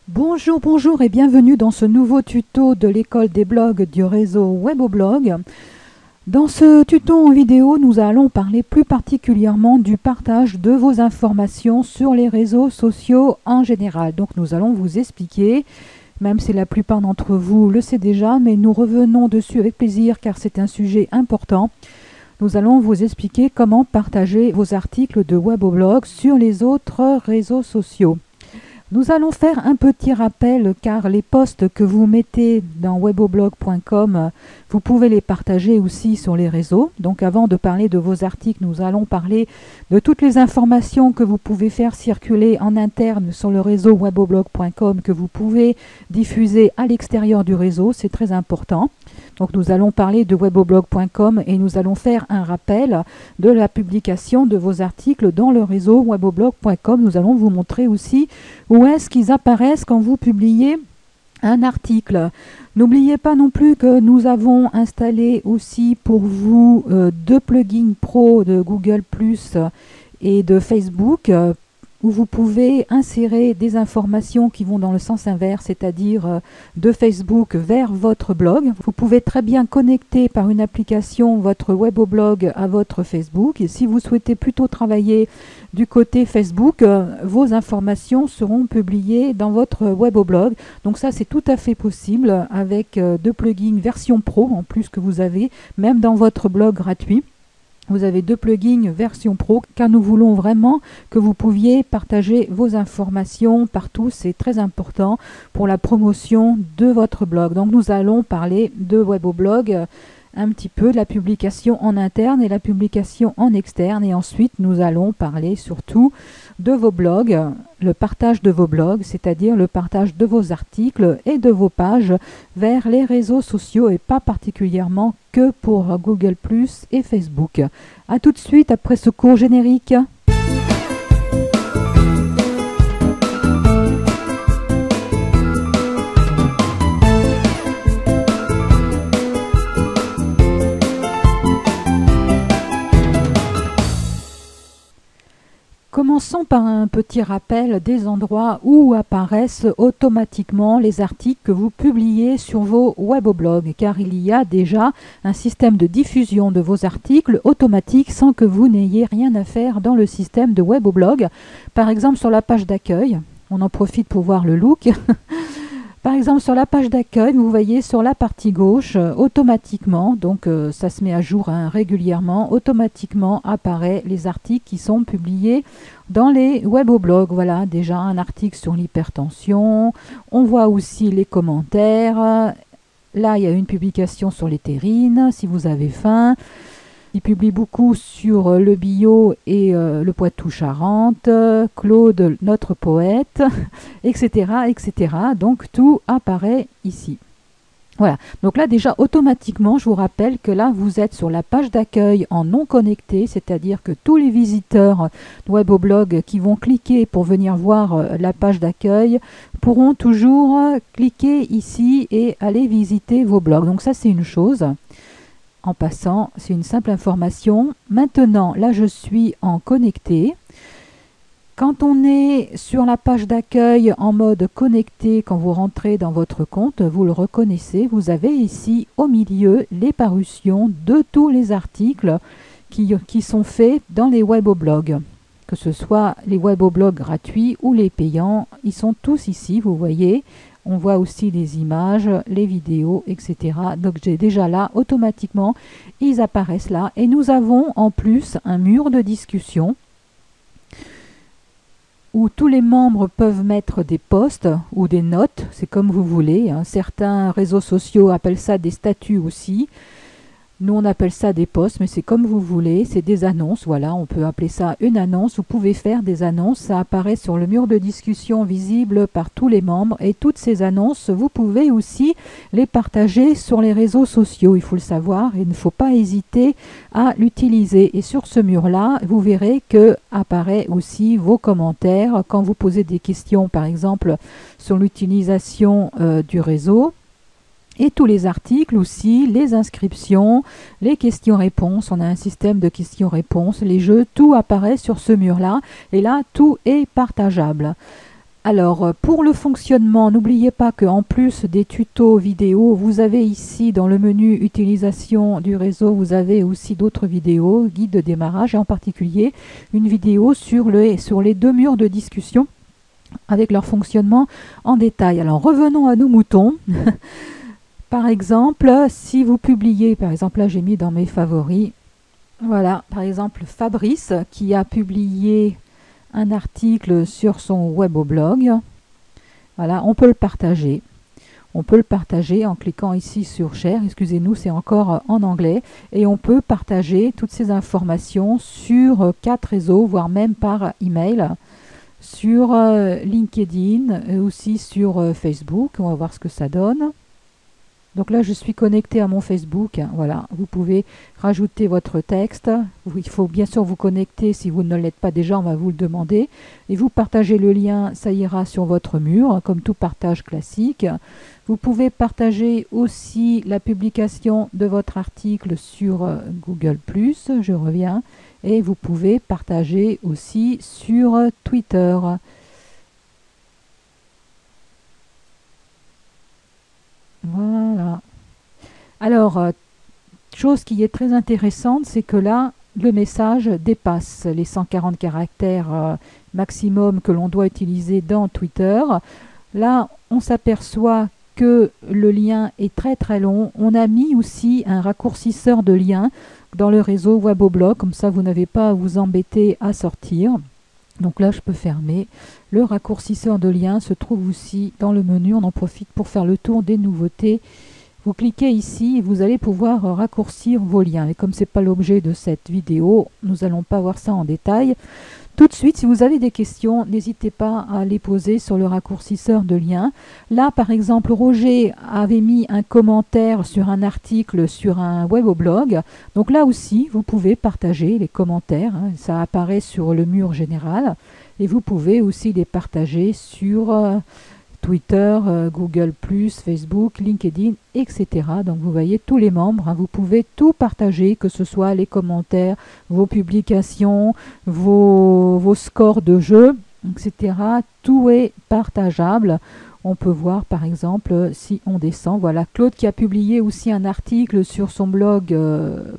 Bonjour, bonjour et bienvenue dans ce nouveau tuto de l'école des blogs du réseau Weboblog. Dans ce tuto en vidéo, nous allons parler plus particulièrement du partage de vos informations sur les réseaux sociaux en général. Donc nous allons vous expliquer, même si la plupart d'entre vous le savent déjà, mais nous revenons dessus avec plaisir car c'est un sujet important. Nous allons vous expliquer comment partager vos articles de Weboblog sur les autres réseaux sociaux. Nous allons faire un petit rappel car les posts que vous mettez dans weboblog.com, vous pouvez les partager aussi sur les réseaux. Donc avant de parler de vos articles, nous allons parler de toutes les informations que vous pouvez faire circuler en interne sur le réseau weboblog.com que vous pouvez diffuser à l'extérieur du réseau. C'est très important. Donc nous allons parler de weboblog.com et nous allons faire un rappel de la publication de vos articles dans le réseau weboblog.com. Nous allons vous montrer aussi où est-ce qu'ils apparaissent quand vous publiez un article. N'oubliez pas non plus que nous avons installé aussi pour vous deux plugins pro de Google+ et de Facebook où vous pouvez insérer des informations qui vont dans le sens inverse, c'est-à-dire de Facebook vers votre blog. Vous pouvez très bien connecter par une application votre Weboblog à votre Facebook. Et si vous souhaitez plutôt travailler du côté Facebook, vos informations seront publiées dans votre Weboblog. Donc ça, c'est tout à fait possible avec deux plugins version pro en plus que vous avez, même dans votre blog gratuit. Vous avez deux plugins version pro car nous voulons vraiment que vous pouviez partager vos informations partout. C'est très important pour la promotion de votre blog. Donc nous allons parler de Weboblog, un petit peu de la publication en interne et la publication en externe. Et ensuite, nous allons parler surtout de vos blogs, le partage de vos blogs, c'est-à-dire le partage de vos articles et de vos pages vers les réseaux sociaux et pas particulièrement que pour Google+ et Facebook. A tout de suite après ce court générique. Commençons par un petit rappel des endroits où apparaissent automatiquement les articles que vous publiez sur vos Weboblogs, car il y a déjà un système de diffusion de vos articles automatique sans que vous n'ayez rien à faire dans le système de Weboblog. Par exemple sur la page d'accueil, on en profite pour voir le look. Par exemple, sur la page d'accueil, vous voyez sur la partie gauche, automatiquement, donc ça se met à jour régulièrement, automatiquement apparaît les articles qui sont publiés dans les Weboblogs. Voilà, déjà un article sur l'hypertension. On voit aussi les commentaires. Là, il y a une publication sur les terrines, si vous avez faim. Il publie beaucoup sur le bio et le Poitou-Charentes, Claude, notre poète, etc., etc. Donc tout apparaît ici. Voilà, donc là déjà automatiquement, je vous rappelle que là vous êtes sur la page d'accueil en non connecté, c'est-à-dire que tous les visiteurs de Weboblog qui vont cliquer pour venir voir la page d'accueil pourront toujours cliquer ici et aller visiter vos blogs. Donc ça c'est une chose. En passant, c'est une simple information. Maintenant, là, je suis en connecté. Quand on est sur la page d'accueil en mode connecté, quand vous rentrez dans votre compte, vous le reconnaissez, vous avez ici au milieu les parutions de tous les articles qui sont faits dans les Weboblogs. Que ce soit les Weboblogs gratuits ou les payants, ils sont tous ici, vous voyez. On voit aussi les images, les vidéos, etc. Donc j'ai déjà là, automatiquement, ils apparaissent là. Et nous avons en plus un mur de discussion où tous les membres peuvent mettre des posts ou des notes, c'est comme vous voulez. Certains réseaux sociaux appellent ça des statuts aussi. Nous, on appelle ça des posts, mais c'est comme vous voulez, c'est des annonces, voilà, on peut appeler ça une annonce. Vous pouvez faire des annonces, ça apparaît sur le mur de discussion visible par tous les membres. Et toutes ces annonces, vous pouvez aussi les partager sur les réseaux sociaux, il faut le savoir, et il ne faut pas hésiter à l'utiliser. Et sur ce mur-là, vous verrez que apparaît aussi vos commentaires quand vous posez des questions, par exemple, sur l'utilisation du réseau. Et tous les articles aussi, les inscriptions, les questions-réponses, on a un système de questions-réponses, les jeux, tout apparaît sur ce mur-là. Et là, tout est partageable. Alors, pour le fonctionnement, n'oubliez pas qu'en plus des tutos vidéo, vous avez ici dans le menu utilisation du réseau, vous avez aussi d'autres vidéos, guide de démarrage, et en particulier une vidéo sur les 2 murs de discussion avec leur fonctionnement en détail. Alors, revenons à nos moutons. Par exemple, si vous publiez, par exemple là j'ai mis dans mes favoris, voilà, par exemple Fabrice qui a publié un article sur son weboblog. Voilà, on peut le partager. On peut le partager en cliquant ici sur Share. Excusez-nous, c'est encore en anglais. Et on peut partager toutes ces informations sur 4 réseaux, voire même par email, sur LinkedIn et aussi sur Facebook. On va voir ce que ça donne. Donc là, je suis connecté à mon Facebook. Voilà, vous pouvez rajouter votre texte. Il faut bien sûr vous connecter. Si vous ne l'êtes pas déjà, on va vous le demander. Et vous partagez le lien, ça ira sur votre mur, comme tout partage classique. Vous pouvez partager aussi la publication de votre article sur Google+. Je reviens. Et vous pouvez partager aussi sur Twitter. Voilà. Alors, chose qui est très intéressante, c'est que là, le message dépasse les 140 caractères maximum que l'on doit utiliser dans Twitter. Là, on s'aperçoit que le lien est très très long. On a mis aussi un raccourcisseur de lien dans le réseau Weboblog, comme ça vous n'avez pas à vous embêter à sortir. Donc là, je peux fermer. Le raccourcisseur de lien se trouve aussi dans le menu. On en profite pour faire le tour des nouveautés. Vous cliquez ici et vous allez pouvoir raccourcir vos liens. Et comme ce n'est pas l'objet de cette vidéo, nous n'allons pas voir ça en détail. Tout de suite, si vous avez des questions, n'hésitez pas à les poser sur le raccourcisseur de lien. Là, par exemple, Roger avait mis un commentaire sur un article sur un weboblog. Donc là aussi, vous pouvez partager les commentaires. Ça apparaît sur le mur général. Et vous pouvez aussi les partager sur Twitter, Google+, Facebook, LinkedIn, etc. Donc vous voyez tous les membres, vous pouvez tout partager, que ce soit les commentaires, vos publications, vos scores de jeu, etc. Tout est partageable. On peut voir par exemple, si on descend, voilà Claude qui a publié aussi un article sur son blog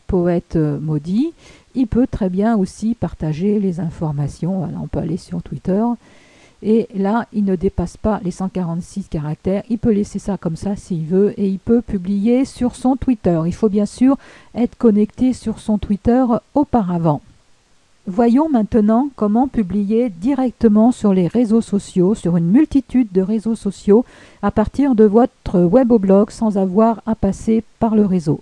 Poète Maudit. Il peut très bien aussi partager les informations. Voilà, on peut aller sur Twitter. Et là, il ne dépasse pas les 146 caractères. Il peut laisser ça comme ça s'il veut et il peut publier sur son Twitter. Il faut bien sûr être connecté sur son Twitter auparavant. Voyons maintenant comment publier directement sur les réseaux sociaux, sur une multitude de réseaux sociaux, à partir de votre weboblog sans avoir à passer par le réseau.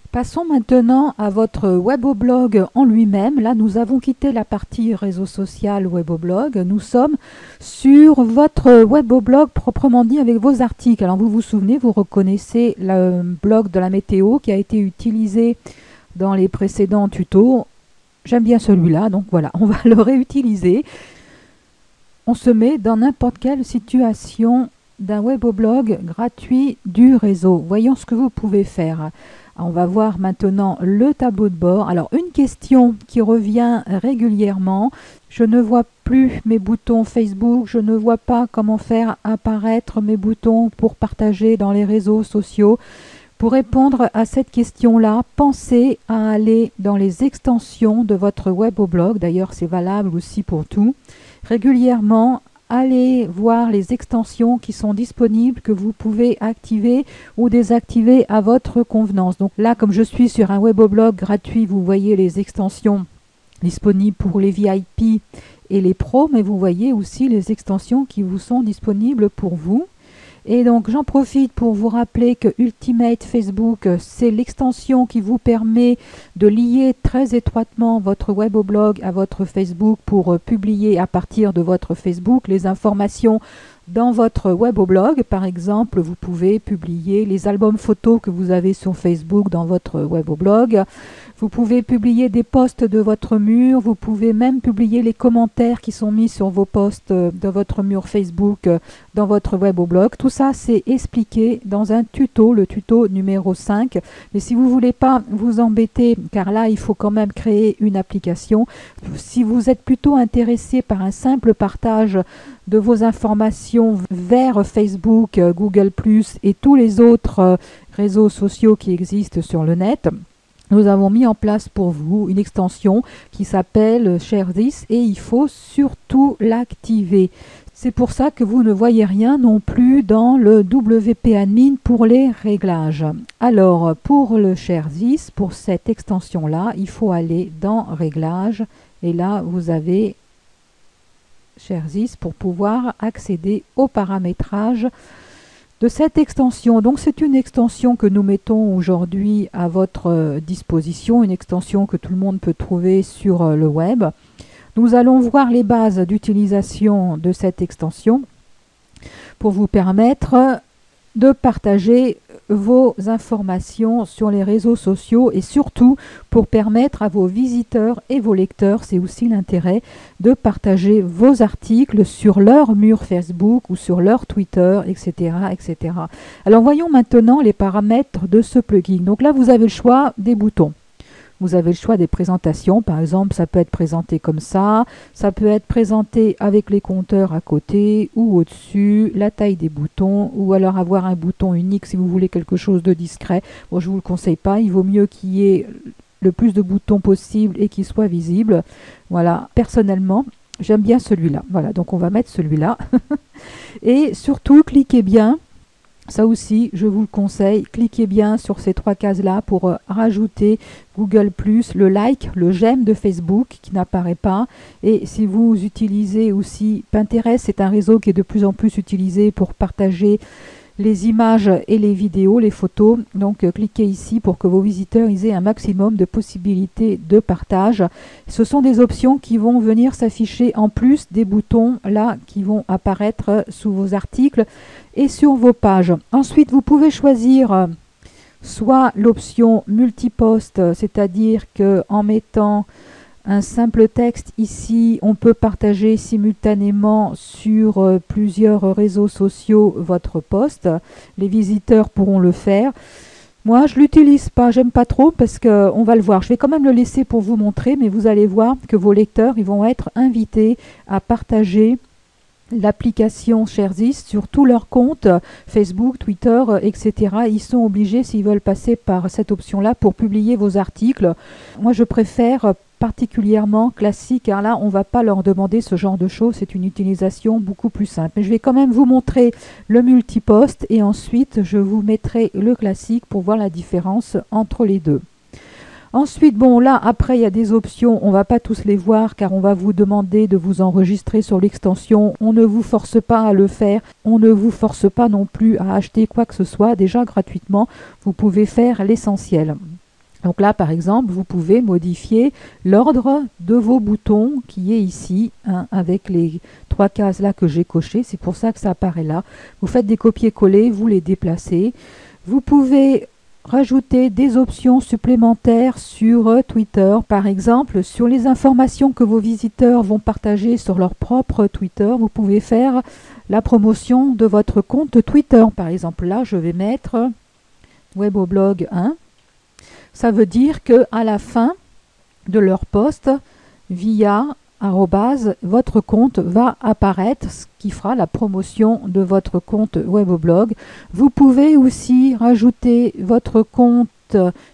Passons maintenant à votre weboblog en lui-même. Là, nous avons quitté la partie réseau social weboblog. Nous sommes sur votre weboblog proprement dit avec vos articles. Alors, vous vous souvenez, vous reconnaissez le blog de la météo qui a été utilisé dans les précédents tutos. J'aime bien celui-là, donc voilà, on va le réutiliser. On se met dans n'importe quelle situation d'un weboblog gratuit du réseau. Voyons ce que vous pouvez faire. On va voir maintenant le tableau de bord. Alors, une question qui revient régulièrement. Je ne vois plus mes boutons Facebook. Je ne vois pas comment faire apparaître mes boutons pour partager dans les réseaux sociaux. Pour répondre à cette question-là, pensez à aller dans les extensions de votre weboblog. D'ailleurs, c'est valable aussi pour tout. Régulièrement, allez voir les extensions qui sont disponibles, que vous pouvez activer ou désactiver à votre convenance. Donc là, comme je suis sur un weboblog gratuit, vous voyez les extensions disponibles pour les VIP et les pros, mais vous voyez aussi les extensions qui vous sont disponibles pour vous. Et donc j'en profite pour vous rappeler que Ultimate Facebook, c'est l'extension qui vous permet de lier très étroitement votre weboblog à votre Facebook pour publier à partir de votre Facebook les informations dans votre weboblog. Par exemple, vous pouvez publier les albums photos que vous avez sur Facebook dans votre weboblog. Vous pouvez publier des posts de votre mur, vous pouvez même publier les commentaires qui sont mis sur vos posts de votre mur Facebook, dans votre web au blog. Tout ça, c'est expliqué dans un tuto, le tuto numéro 5. Mais si vous ne voulez pas vous embêter, car là, il faut quand même créer une application, si vous êtes plutôt intéressé par un simple partage de vos informations vers Facebook, Google+, et tous les autres réseaux sociaux qui existent sur le net, nous avons mis en place pour vous une extension qui s'appelle Share This et il faut surtout l'activer. C'est pour ça que vous ne voyez rien non plus dans le WP-admin pour les réglages. Alors, pour le Share This, pour cette extension-là, il faut aller dans Réglages et là, vous avez Share This pour pouvoir accéder au paramétrage de cette extension. Donc c'est une extension que nous mettons aujourd'hui à votre disposition, une extension que tout le monde peut trouver sur le web. Nous allons voir les bases d'utilisation de cette extension pour vous permettre de partager vos informations sur les réseaux sociaux et surtout pour permettre à vos visiteurs et vos lecteurs, c'est aussi l'intérêt, de partager vos articles sur leur mur Facebook ou sur leur Twitter, etc., etc. Alors voyons maintenant les paramètres de ce plugin. Donc là, vous avez le choix des boutons. Vous avez le choix des présentations, par exemple, ça peut être présenté comme ça peut être présenté avec les compteurs à côté ou au-dessus, la taille des boutons, ou alors avoir un bouton unique si vous voulez quelque chose de discret. Bon, je ne vous le conseille pas, il vaut mieux qu'il y ait le plus de boutons possible et qu'il soit visible. Voilà, personnellement, j'aime bien celui-là. Voilà, donc on va mettre celui-là. Et surtout, cliquez bien. Ça aussi, je vous le conseille, cliquez bien sur ces 3 cases-là pour rajouter Google+, le like, le j'aime de Facebook qui n'apparaît pas. Et si vous utilisez aussi Pinterest, c'est un réseau qui est de plus en plus utilisé pour partager les images et les vidéos, les photos. Donc cliquez ici pour que vos visiteurs aient un maximum de possibilités de partage. Ce sont des options qui vont venir s'afficher en plus des boutons là qui vont apparaître sous vos articles et sur vos pages. Ensuite, vous pouvez choisir soit l'option multipost, c'est-à-dire qu'en mettant un simple texte ici, on peut partager simultanément sur plusieurs réseaux sociaux votre post. Les visiteurs pourront le faire. Moi, je ne l'utilise pas, j'aime pas trop parce qu'on va le voir. Je vais quand même le laisser pour vous montrer, mais vous allez voir que vos lecteurs ils vont être invités à partager l'application Share This sur tous leurs comptes Facebook, Twitter, etc. Ils sont obligés, s'ils veulent passer par cette option-là, pour publier vos articles. Moi, je préfère particulièrement classique, car là, on ne va pas leur demander ce genre de choses. C'est une utilisation beaucoup plus simple. Mais je vais quand même vous montrer le multipost et ensuite, je vous mettrai le classique pour voir la différence entre les deux. Ensuite, bon là, après, il y a des options, on ne va pas tous les voir car on va vous demander de vous enregistrer sur l'extension. On ne vous force pas à le faire, on ne vous force pas non plus à acheter quoi que ce soit. Déjà, gratuitement, vous pouvez faire l'essentiel. Donc là, par exemple, vous pouvez modifier l'ordre de vos boutons qui est ici, hein, avec les 3 cases là que j'ai cochées. C'est pour ça que ça apparaît là. Vous faites des copier-coller, vous les déplacez. Vous pouvez rajouter des options supplémentaires sur Twitter. Par exemple, sur les informations que vos visiteurs vont partager sur leur propre Twitter, vous pouvez faire la promotion de votre compte Twitter. Par exemple, là, je vais mettre Weboblog 1. Ça veut dire qu'à la fin de leur post, via votre compte va apparaître, ce qui fera la promotion de votre compte Weboblog. Vous pouvez aussi rajouter votre compte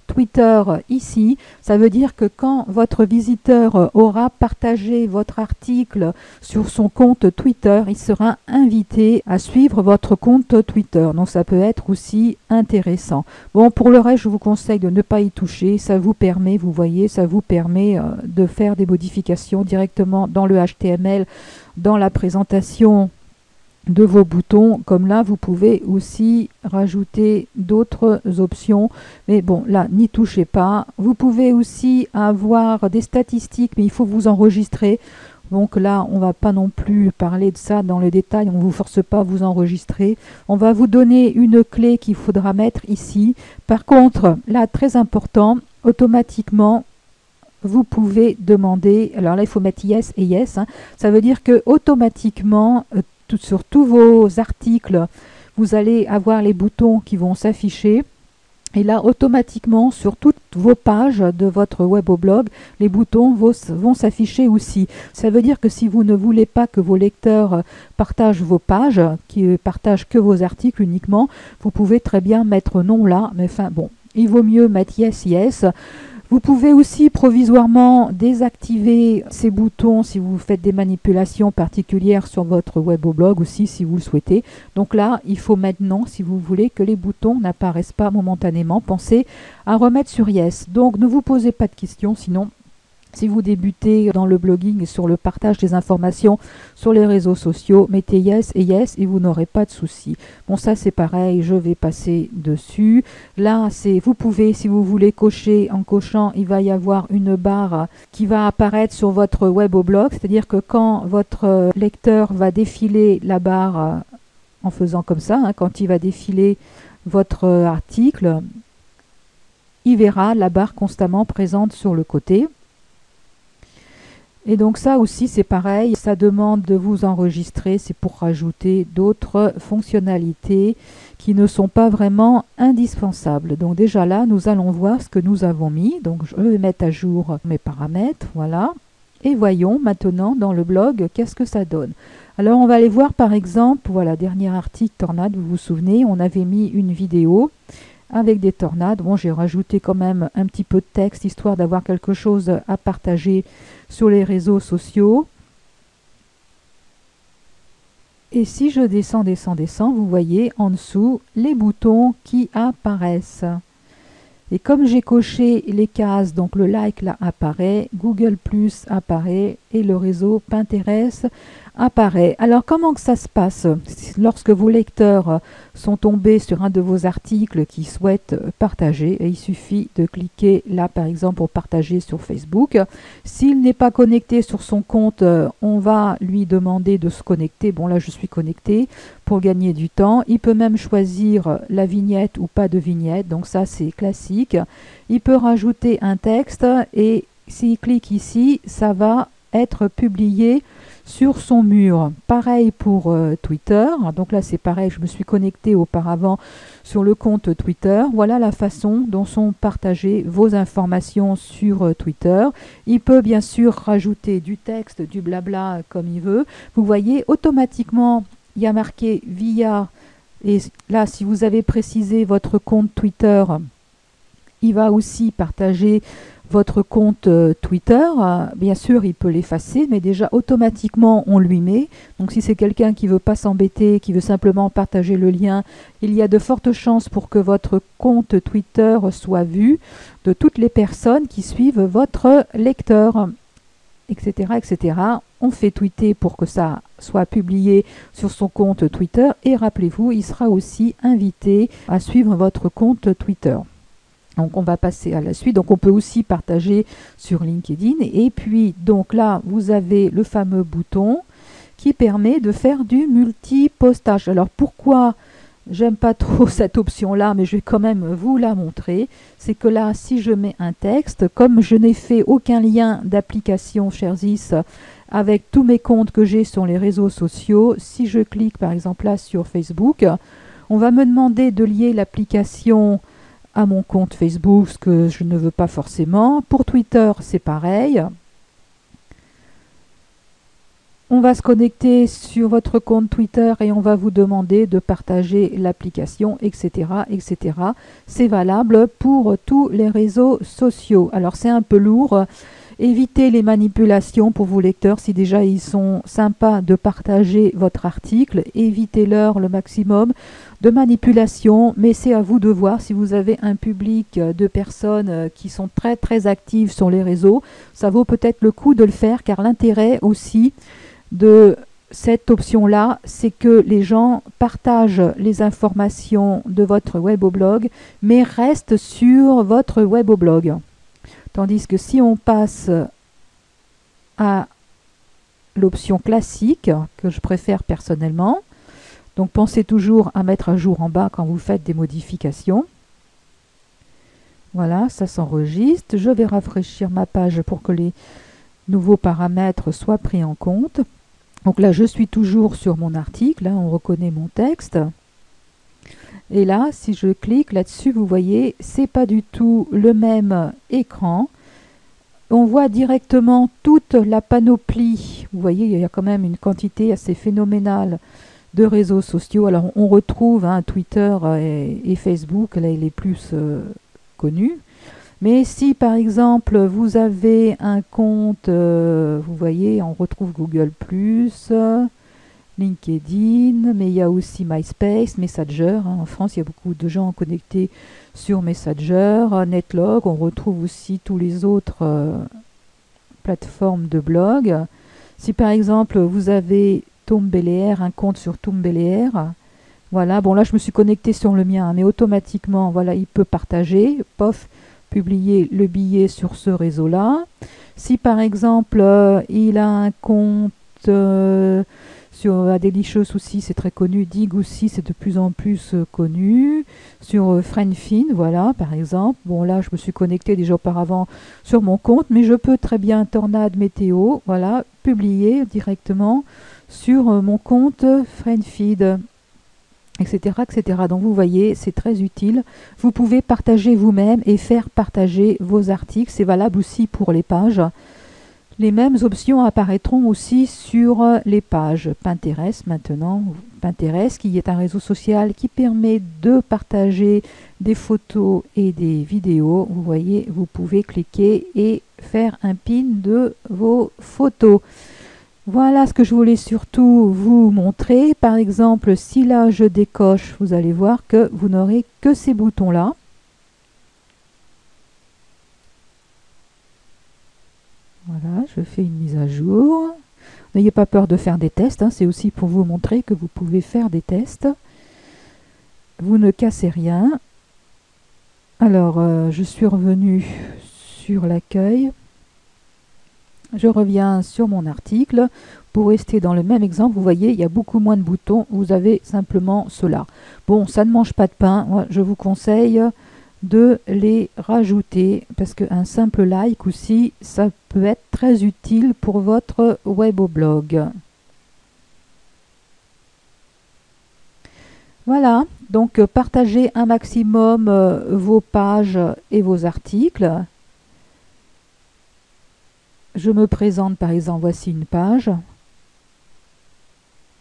Twitter ici. Ça veut dire que quand votre visiteur aura partagé votre article sur son compte Twitter, il sera invité à suivre votre compte Twitter. Donc ça peut être aussi intéressant. Bon, pour le reste, je vous conseille de ne pas y toucher. Ça vous permet, vous voyez, ça vous permet de faire des modifications directement dans le HTML, dans la présentation de vos boutons. Comme là, vous pouvez aussi rajouter d'autres options, mais bon, là, n'y touchez pas. Vous pouvez aussi avoir des statistiques, mais il faut vous enregistrer. Donc là, on ne va pas non plus parler de ça dans le détail, on ne vous force pas à vous enregistrer. On va vous donner une clé qu'il faudra mettre ici. Par contre, là, très important, automatiquement, vous pouvez demander, alors là il faut mettre yes et yes, hein. Ça veut dire que automatiquement, sur tous vos articles, vous allez avoir les boutons qui vont s'afficher. Et là, automatiquement, sur toutes vos pages de votre web au blog, les boutons vont s'afficher aussi. Ça veut dire que si vous ne voulez pas que vos lecteurs partagent vos pages, qui partagent que vos articles uniquement, vous pouvez très bien mettre non là, mais enfin bon, il vaut mieux mettre yes, yes. Vous pouvez aussi provisoirement désactiver ces boutons si vous faites des manipulations particulières sur votre web au blog aussi si vous le souhaitez. Donc là, il faut maintenant, si vous voulez que les boutons n'apparaissent pas momentanément, pensez à remettre sur yes. Donc ne vous posez pas de questions, sinon si vous débutez dans le blogging et sur le partage des informations sur les réseaux sociaux, mettez yes et vous n'aurez pas de soucis. Bon, ça c'est pareil, je vais passer dessus. Là, vous pouvez, si vous voulez cocher, en cochant, il va y avoir une barre qui va apparaître sur votre web au blog. C'est-à-dire que quand votre lecteur va défiler la barre en faisant comme ça, hein, quand il va défiler votre article, il verra la barre constamment présente sur le côté. Et donc ça aussi c'est pareil, ça demande de vous enregistrer, c'est pour rajouter d'autres fonctionnalités qui ne sont pas vraiment indispensables. Donc déjà là, nous allons voir ce que nous avons mis. Donc je vais mettre à jour mes paramètres, voilà. Et voyons maintenant dans le blog qu'est-ce que ça donne. Alors on va aller voir par exemple, voilà, dernier article tornade, vous vous souvenez, on avait mis une vidéo avec des tornades. Bon, j'ai rajouté quand même un petit peu de texte, histoire d'avoir quelque chose à partager sur les réseaux sociaux. Et si je descends, vous voyez en dessous les boutons qui apparaissent. Et comme j'ai coché les cases, donc le like là apparaît, Google Plus apparaît et le réseau Pinterest apparaît. Alors comment que ça se passe lorsque vos lecteurs sont tombés sur un de vos articles qu'ils souhaitent partager? Et il suffit de cliquer là par exemple pour partager sur Facebook. S'il n'est pas connecté sur son compte, on va lui demander de se connecter. Bon là je suis connecté pour gagner du temps. Il peut même choisir la vignette ou pas de vignette, donc ça c'est classique. Il peut rajouter un texte et s'il clique ici, ça va être publié sur son mur. Pareil pour Twitter. Donc là c'est pareil, je me suis connecté auparavant sur le compte Twitter. Voilà la façon dont sont partagées vos informations sur Twitter. Il peut bien sûr rajouter du texte, du blabla comme il veut. Vous voyez automatiquement, il y a marqué via, et là si vous avez précisé votre compte Twitter, il va aussi partager votre compte Twitter. Bien sûr, il peut l'effacer, mais déjà automatiquement, on lui met. Donc si c'est quelqu'un qui ne veut pas s'embêter, qui veut simplement partager le lien, il y a de fortes chances pour que votre compte Twitter soit vu de toutes les personnes qui suivent votre lecteur, etc., etc. On fait tweeter pour que ça soit publié sur son compte Twitter. Et rappelez-vous, il sera aussi invité à suivre votre compte Twitter. Donc on va passer à la suite. Donc on peut aussi partager sur LinkedIn. Et puis donc là, vous avez le fameux bouton qui permet de faire du multi-postage. Alors pourquoi j'aime pas trop cette option-là, mais je vais quand même vous la montrer. C'est que là, si je mets un texte, comme je n'ai fait aucun lien d'application Sharesies avec tous mes comptes que j'ai sur les réseaux sociaux, si je clique par exemple là sur Facebook, on va me demander de lier l'application à mon compte Facebook, ce que je ne veux pas forcément. Pour Twitter, c'est pareil. On va se connecter sur votre compte Twitter et on va vous demander de partager l'application, etc., etc. C'est valable pour tous les réseaux sociaux. Alors c'est un peu lourd. Évitez les manipulations pour vos lecteurs. Si déjà ils sont sympas de partager votre article, évitez-leur le maximum de manipulation, mais c'est à vous de voir. Si vous avez un public de personnes qui sont très très actives sur les réseaux, ça vaut peut-être le coup de le faire, car l'intérêt aussi de cette option-là, c'est que les gens partagent les informations de votre web au blog, mais restent sur votre web au blog. Tandis que si on passe à l'option classique, que je préfère personnellement, donc pensez toujours à mettre à jour en bas quand vous faites des modifications. Voilà, ça s'enregistre. Je vais rafraîchir ma page pour que les nouveaux paramètres soient pris en compte. Donc là, je suis toujours sur mon article, hein, on reconnaît mon texte. Et là, si je clique là-dessus, vous voyez, c'est pas du tout le même écran. On voit directement toute la panoplie. Vous voyez, il y a quand même une quantité assez phénoménale de réseaux sociaux. Alors, on retrouve Twitter et Facebook, là, les plus connus. Mais si, par exemple, vous avez un compte, vous voyez, on retrouve Google+, LinkedIn, mais il y a aussi MySpace, Messenger. En France, il y a beaucoup de gens connectés sur Messenger, Netlog. On retrouve aussi tous les autres plateformes de blog. Si par exemple vous avez Tumblr, un compte sur Tumblr, voilà, bon là je me suis connectée sur le mien, mais automatiquement, voilà, il peut partager, pof, publier le billet sur ce réseau-là. Si par exemple il a un compte sur Adelicious aussi, c'est très connu. Dig aussi, c'est de plus en plus connu. Sur Friendfin, voilà, par exemple. Bon, là, je me suis connectée déjà auparavant sur mon compte, mais je peux très bien Tornade Météo, voilà, publier directement sur mon compte Friendfeed, etc., etc. Donc, vous voyez, c'est très utile. Vous pouvez partager vous-même et faire partager vos articles. C'est valable aussi pour les pages. Les mêmes options apparaîtront aussi sur les pages Pinterest maintenant. Pinterest qui est un réseau social qui permet de partager des photos et des vidéos. Vous voyez, vous pouvez cliquer et faire un pin de vos photos. Voilà ce que je voulais surtout vous montrer. Par exemple, si là je décoche, vous allez voir que vous n'aurez que ces boutons-là. Voilà, je fais une mise à jour. N'ayez pas peur de faire des tests, c'est aussi pour vous montrer que vous pouvez faire des tests. Vous ne cassez rien. Alors, je suis revenu sur l'accueil. Je reviens sur mon article. Pour rester dans le même exemple, vous voyez, il y a beaucoup moins de boutons. Vous avez simplement cela. Bon, ça ne mange pas de pain. Moi, je vous conseille de les rajouter parce qu'un simple like aussi, ça peut être très utile pour votre weboblog. Voilà, donc partagez un maximum vos pages et vos articles. Je me présente par exemple, voici une page.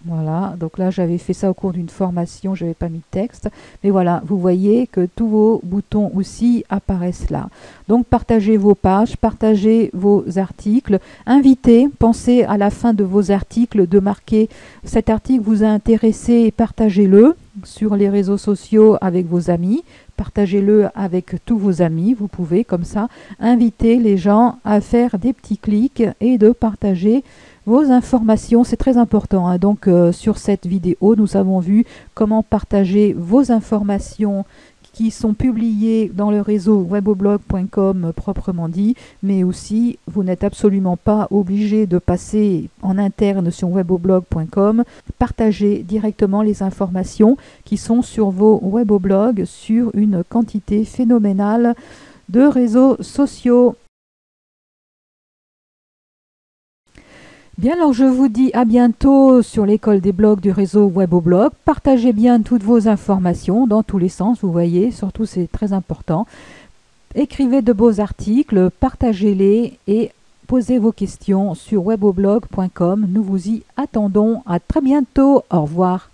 Voilà, donc là j'avais fait ça au cours d'une formation, je n'avais pas mis de texte. Mais voilà, vous voyez que tous vos boutons aussi apparaissent là. Donc partagez vos pages, partagez vos articles. Invitez, pensez à la fin de vos articles de marquer cet article vous a intéressé et partagez-le sur les réseaux sociaux avec vos amis. Partagez-le avec tous vos amis. Vous pouvez comme ça inviter les gens à faire des petits clics et de partager vos informations, c'est très important. Donc sur cette vidéo, nous avons vu comment partager vos informations qui sont publiées dans le réseau weboblog.com proprement dit, mais aussi vous n'êtes absolument pas obligé de passer en interne sur weboblog.com. Partagez directement les informations qui sont sur vos weboblogs sur une quantité phénoménale de réseaux sociaux. Bien, alors je vous dis à bientôt sur l'école des blogs du réseau Weboblog. Partagez bien toutes vos informations dans tous les sens, vous voyez, surtout c'est très important. Écrivez de beaux articles, partagez-les et posez vos questions sur weboblog.com. Nous vous y attendons. À très bientôt. Au revoir.